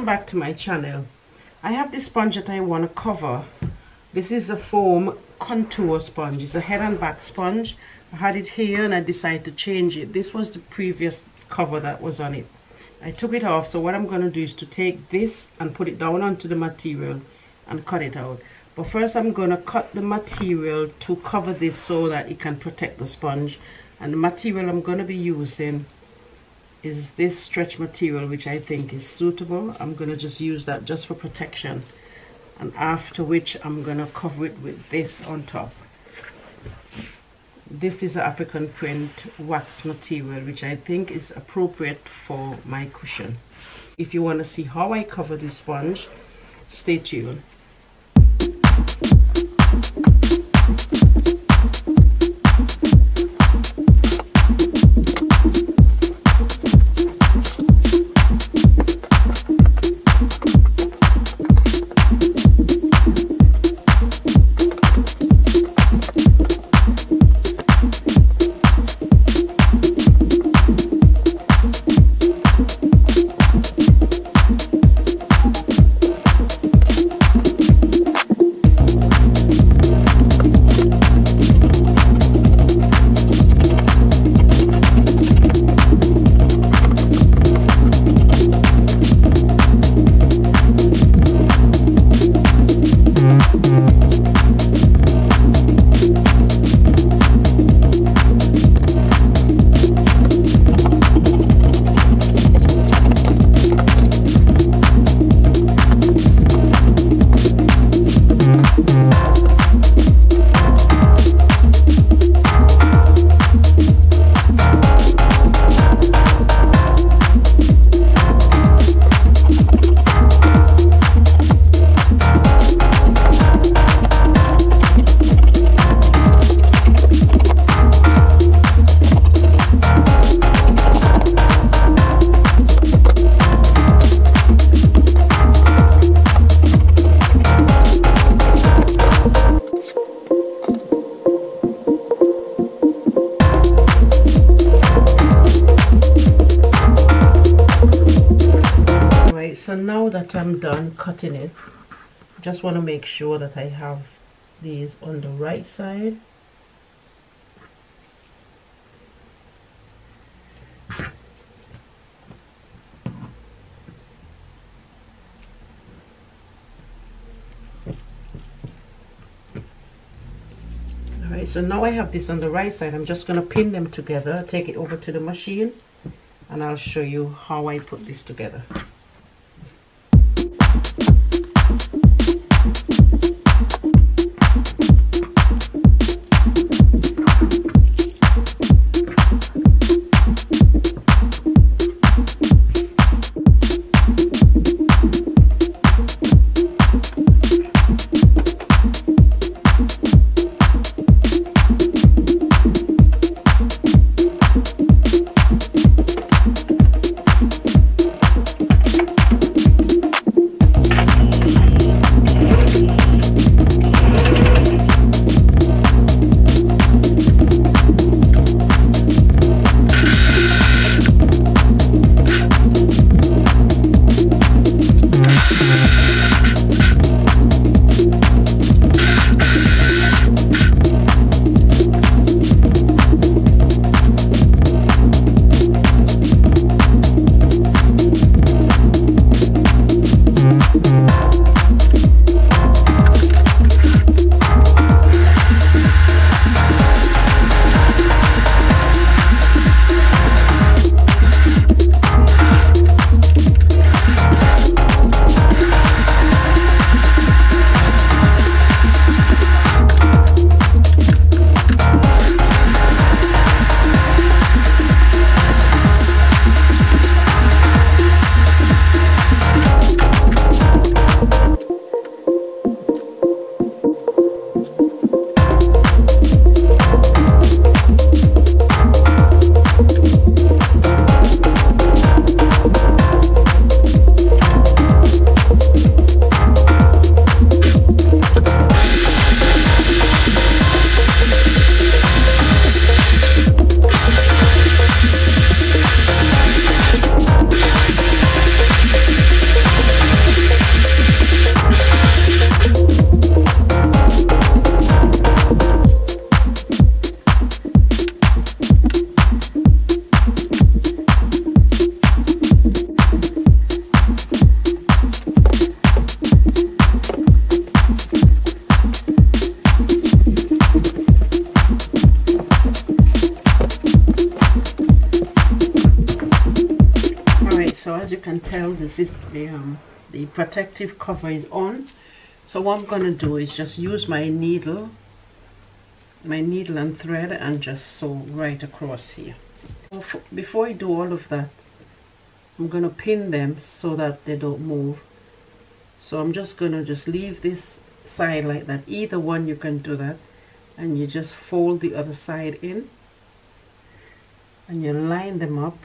welcome back to my channel. I have this sponge that I want to cover. This is a foam contour sponge. It's a head and back sponge. I had it here and I decided to change it. This was the previous cover that was on it. I took it off, so what I'm going to do is to take this and put it down onto the material and cut it out. But first I'm going to cut the material to cover this so that it can protect the sponge. And the material I'm going to be using is this stretch material, which I think is suitable. I'm going to just use that just for protection, and after which I'm going to cover it with this on top. This is African print wax material, which I think is appropriate for my cushion. If you want to see how I cover this sponge, stay tuned. So now that I'm done cutting it, just want to make sure that I have these on the right side. Alright, so now I have this on the right side. I'm just going to pin them together, take it over to the machine, and I'll show you how I put this together. can tell, this is the protective cover is on. So what I'm going to do is just use my needle and thread, and just sew right across here. Before I do all of that, I'm going to pin them so that they don't move. So I'm just going to leave this side like that. Either one you can do that, and you just fold the other side in and you line them up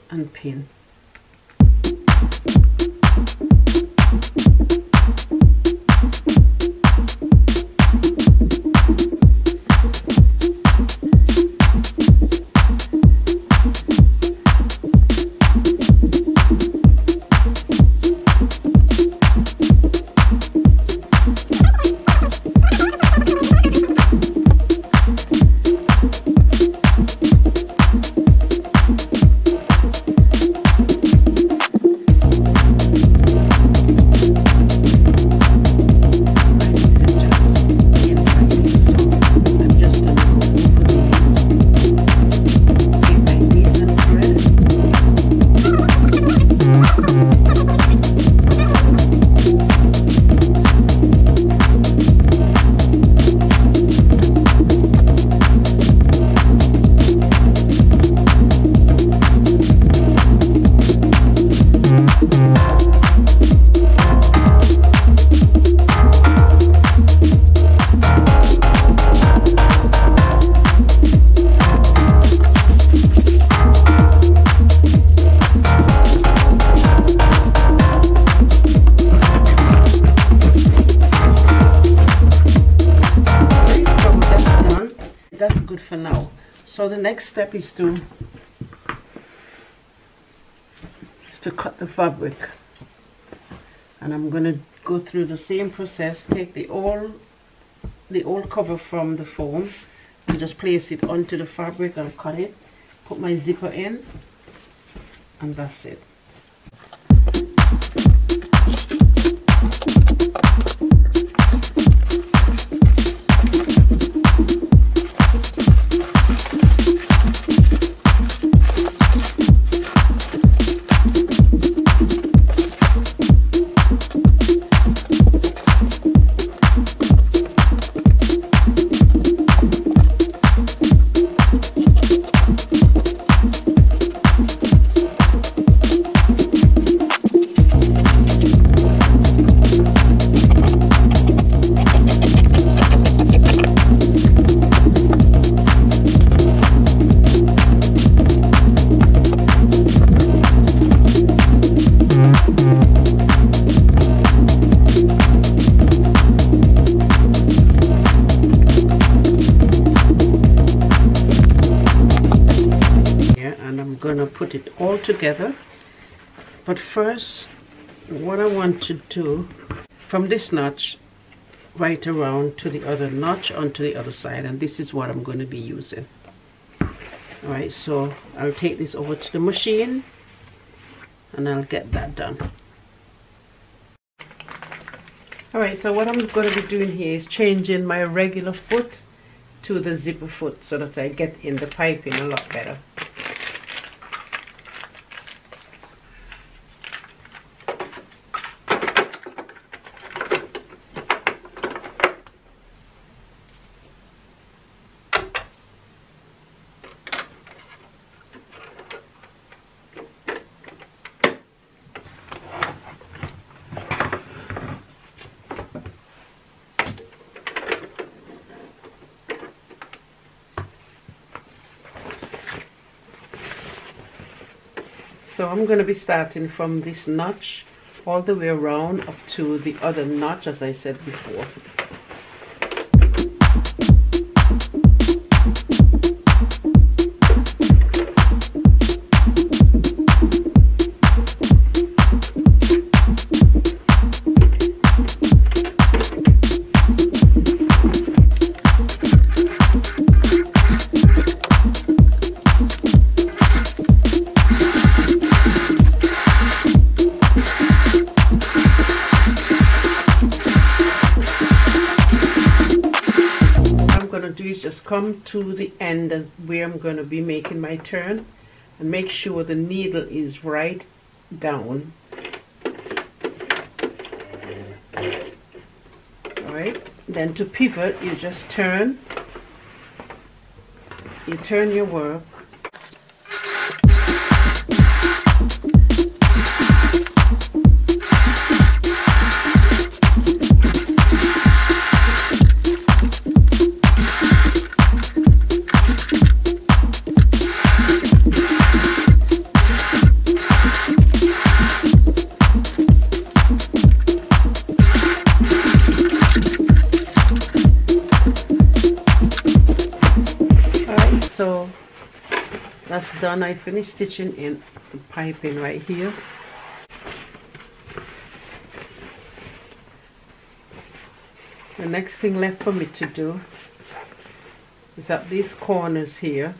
and pin. That's good for now. So the next step is to cut the fabric, and I'm going to go through the same process. Take the old cover from the foam and just place it onto the fabric and cut it, put my zipper in, and that's it. Gonna put it all together, but first what I want to do, from this notch right around to the other notch onto the other side, and this is what I'm going to be using. Alright, so I'll take this over to the machine and I'll get that done. Alright, so what I'm going to be doing here is changing my regular foot to the zipper foot so that I get in the piping a lot better. So I'm going to be starting from this notch all the way around up to the other notch, as I said before. Come to the end where I'm going to be making my turn, and make sure the needle is right down. Alright, then to pivot, you just turn your work. So that's done. I finished stitching in the piping right here. The next thing left for me to do is at these corners here,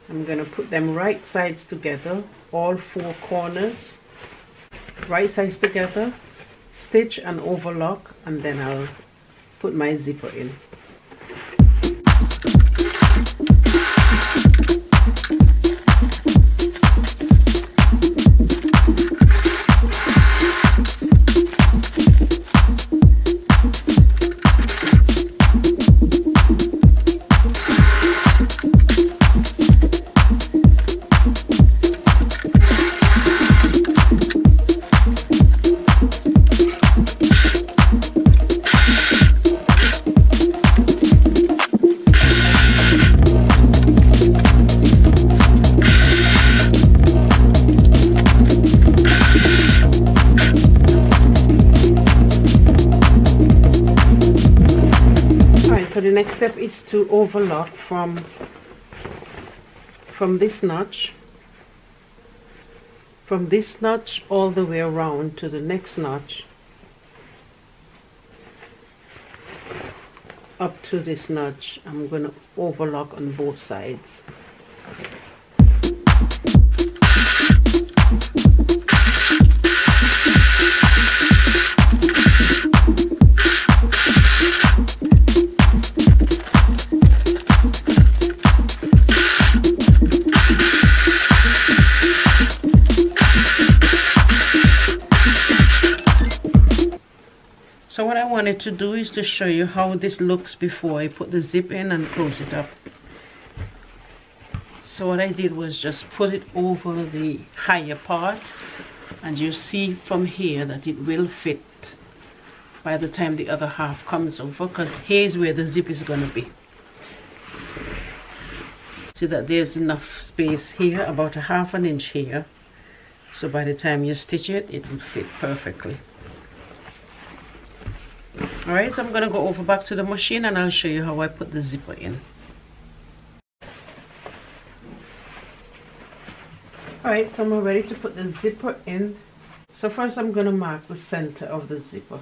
I'm going to put them right sides together, all 4 corners, right sides together, stitch and overlock, and then I'll put my zipper in. So the next step is to overlock from this notch, all the way around to the next notch, up to this notch. I'm going to overlock on both sides. So what I wanted to do is to show you how this looks before I put the zip in and close it up. So what I did was just put it over the higher part, and you see from here that it will fit by the time the other half comes over, because here's where the zip is going to be. See that there's enough space here, about 1/2 inch here, so by the time you stitch it, it would fit perfectly. Alright, so I'm going to go over back to the machine and I'll show you how I put the zipper in. Alright, so I'm ready to put the zipper in. So first I'm going to mark the center of the zipper.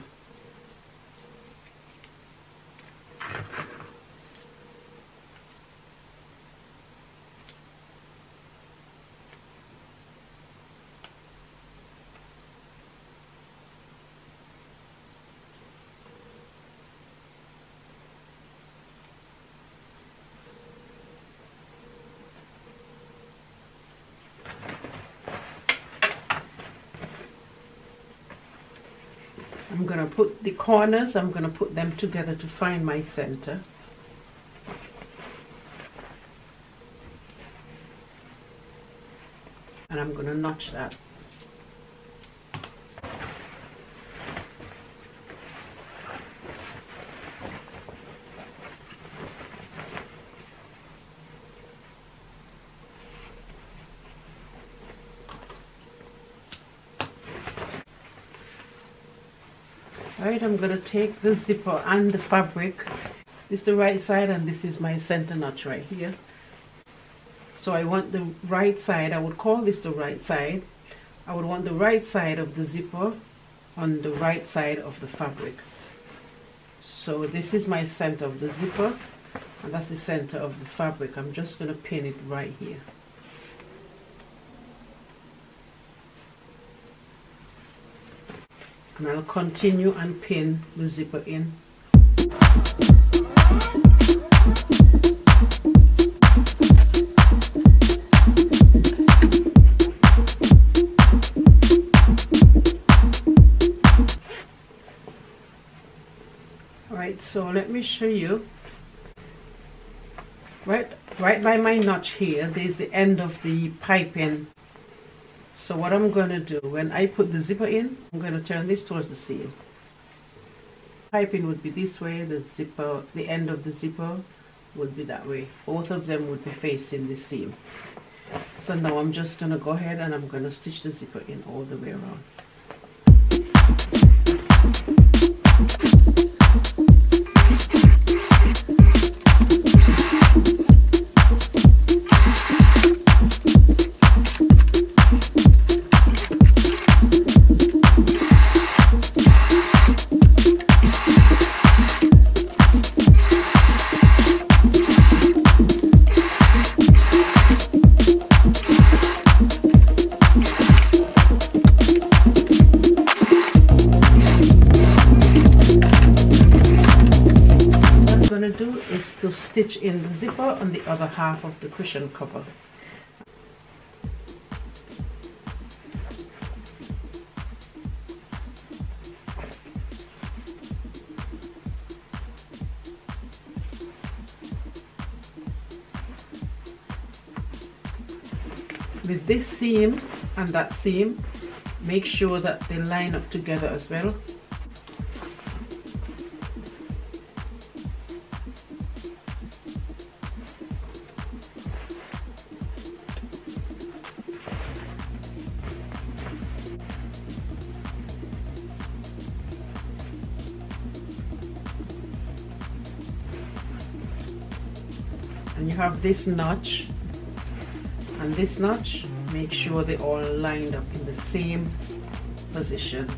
I'm going to put the corners, I'm going to put them together to find my center. And I'm going to notch that. Alright, I'm going to take the zipper and the fabric. This is the right side and this is my center notch right here. So I want the right side, I would call this the right side. I would want the right side of the zipper on the right side of the fabric. So this is my center of the zipper and that's the center of the fabric. I'm just going to pin it right here. And I'll continue and pin the zipper in. show you. Right by my notch here, there's the end of the piping. So what I'm going to do, when I put the zipper in, I'm going to turn this towards the seam. Piping would be this way, the zipper, the end of the zipper would be that way. Both of them would be facing the seam. So now I'm just going to go ahead and I'm going to stitch the zipper in all the way around. Do is to stitch in the zipper on the other half of the cushion cover. With this seam and that seam, make sure that they line up together as well. And you have this notch and this notch, make sure they all lined up in the same position.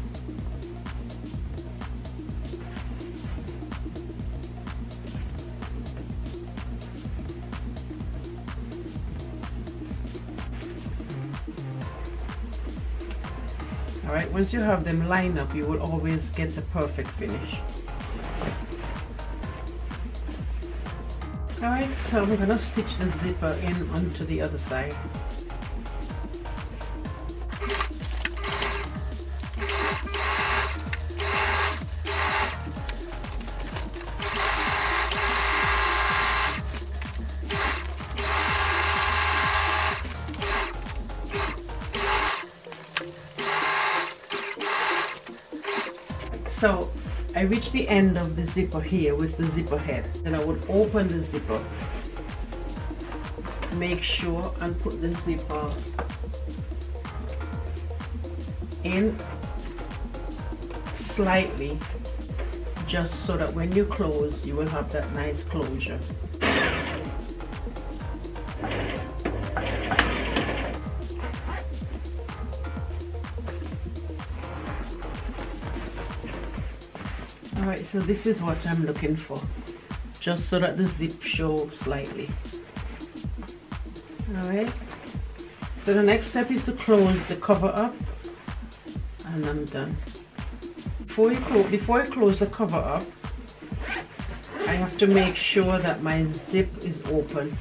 Alright, once you have them lined up, you will always get a perfect finish. Alright, so I'm going to stitch the zipper in onto the other side. So I reached the end of the zipper here with the zipper head. Then I would open the zipper, make sure and put the zipper in slightly, just so that when you close, you will have that nice closure. Alright, so this is what I'm looking for, just so that the zip shows slightly. Alright, so the next step is to close the cover up, and I'm done. Before I close the cover up, I have to make sure that my zip is open.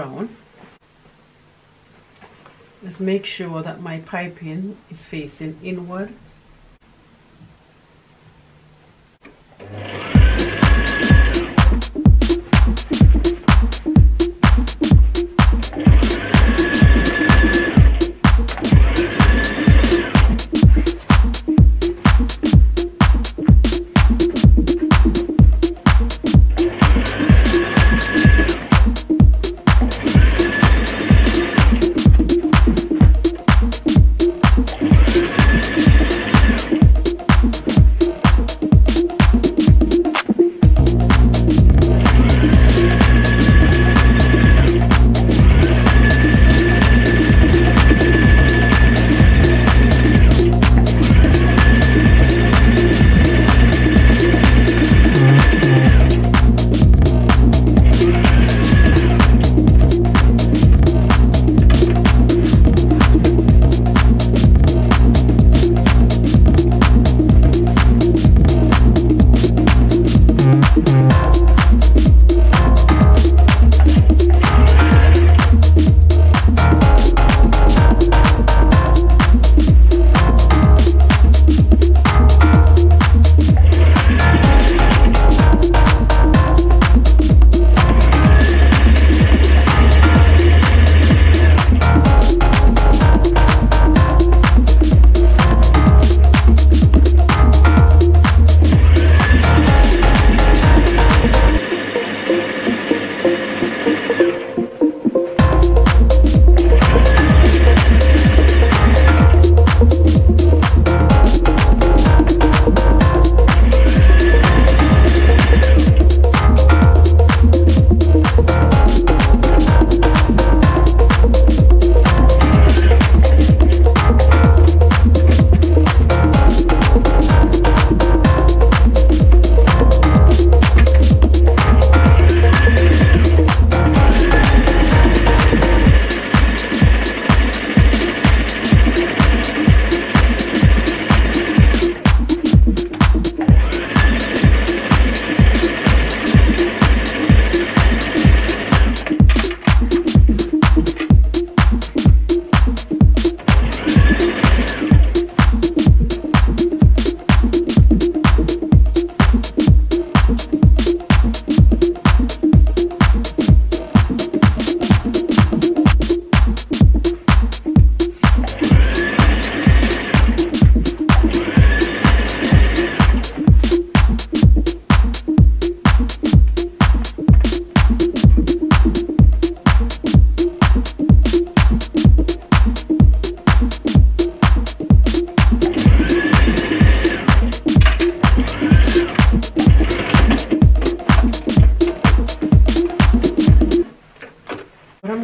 around. Just make sure that my piping is facing inward.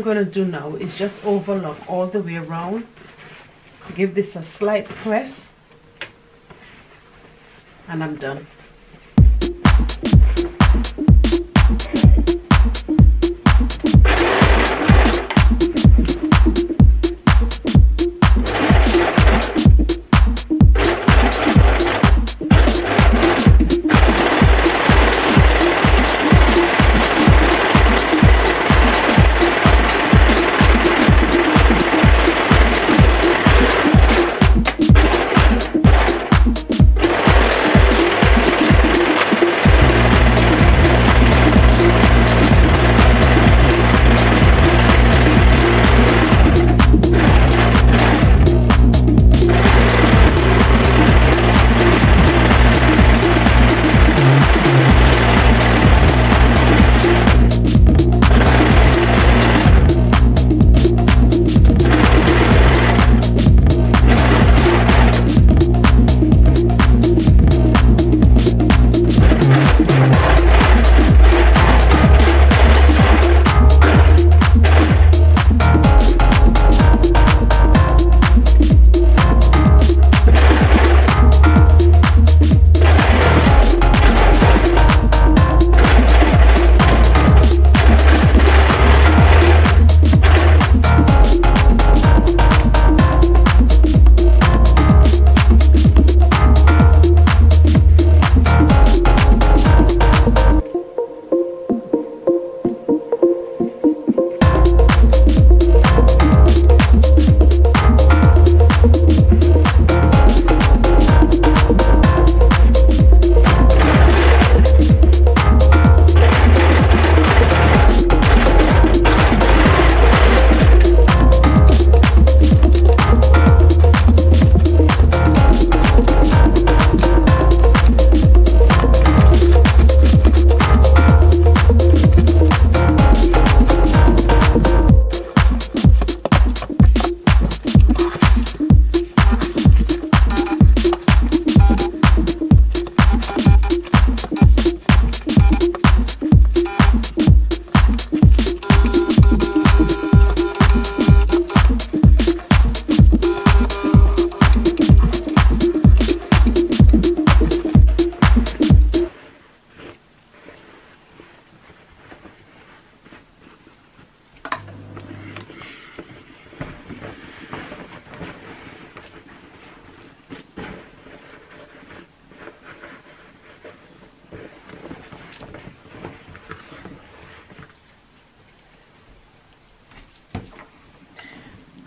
I'm going to do now is just overlock all the way around. Give this a slight press and I'm done.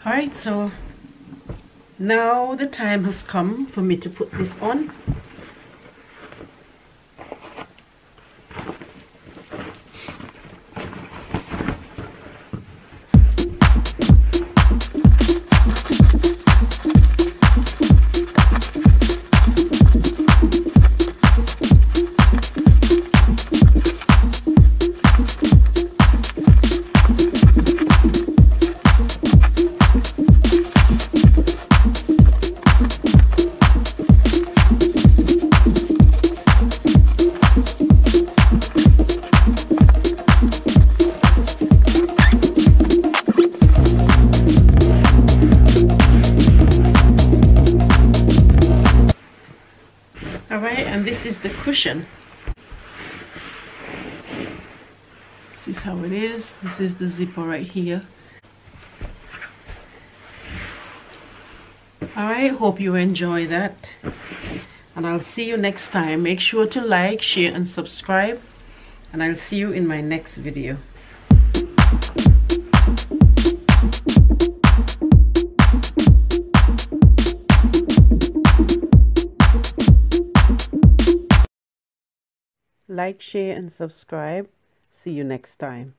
Alright, so now the time has come for me to put this on. Alright, and this is the cushion. This is how it is. This is the zipper right here. Alright, hope you enjoy that. And I'll see you next time. Make sure to like, share, and subscribe. And I'll see you in my next video. Like, share, and subscribe. See you next time.